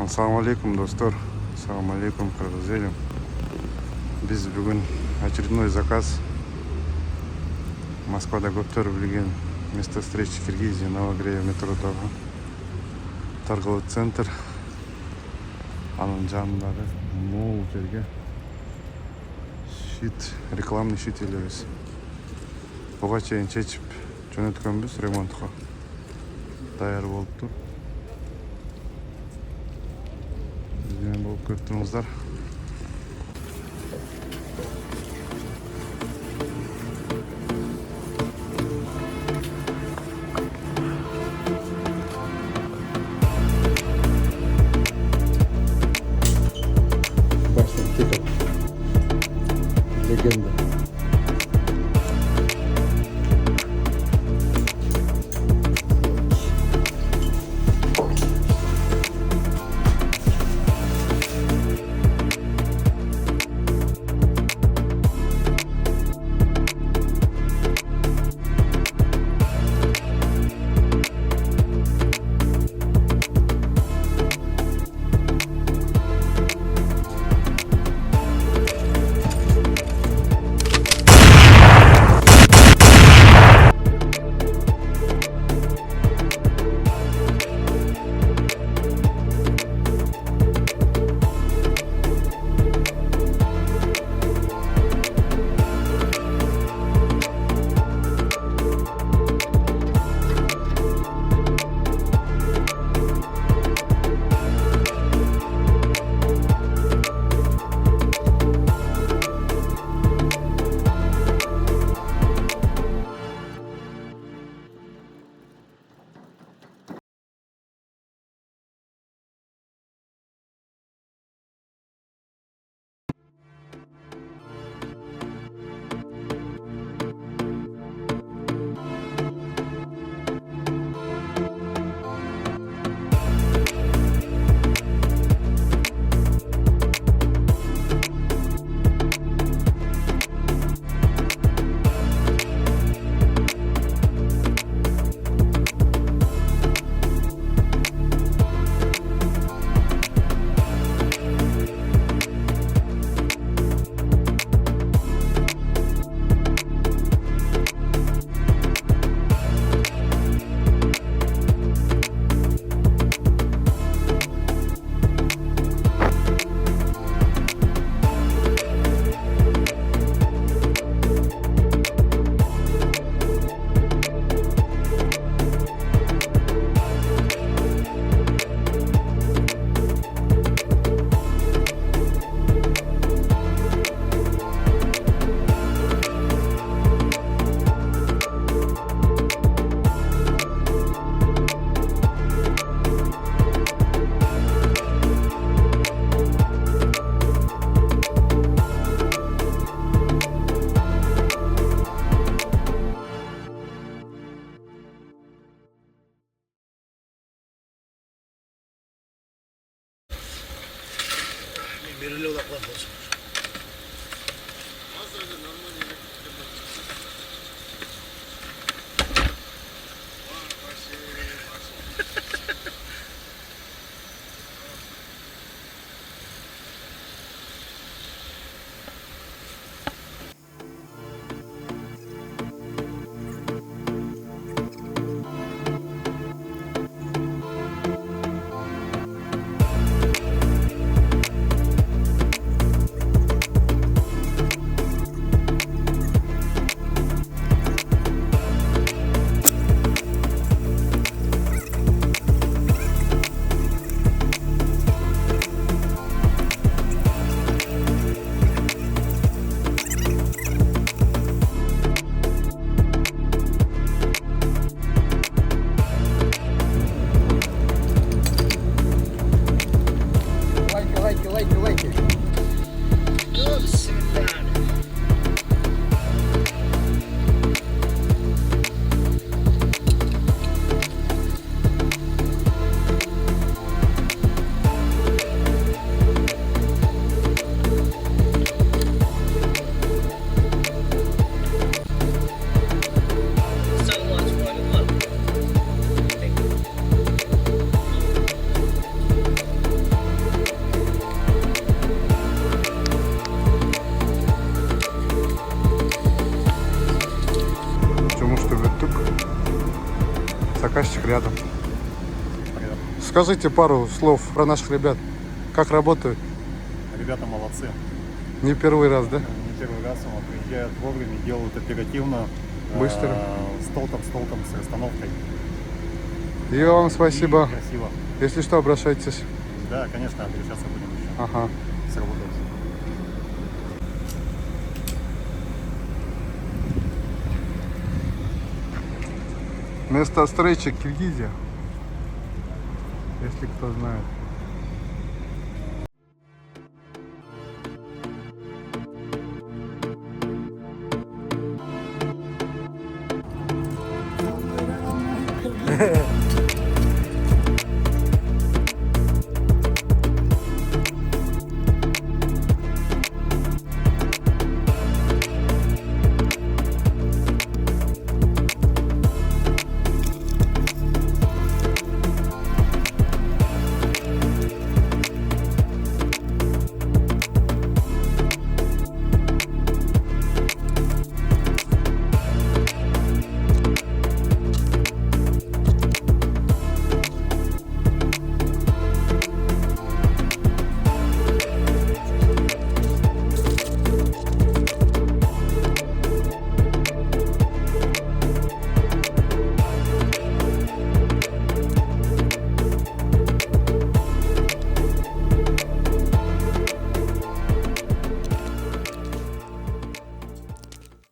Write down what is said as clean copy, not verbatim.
Assalomu alaykum do'stlar. Assalomu alaykum qirg'iz elim. Biz bugun очередной заказ. Moskvada ko'tarilgan место встречи Киргизия, Новогрея metrodagi торговый центр. Anın janındagi mol yerga reklamный щит elebіз. Buga чейин чечип jo'natganmiz remontga. Tayyor bo'libdi. Bizden bol köptürümüzler. Baştan tekrar. Legenda. Belirli odaklar olsun. Лайки. До свидания. Скажите пару слов про наших ребят. Как работают? Ребята молодцы. Не первый раз, да? Не первый раз приезжают вовремя, делают оперативно. Быстро. С толком, с расстановкой. И вам спасибо. И красиво. Если что, обращайтесь. Да, конечно, обращаться будем еще. Ага. Сработает. Место встречи Киргизия. Если кто знает.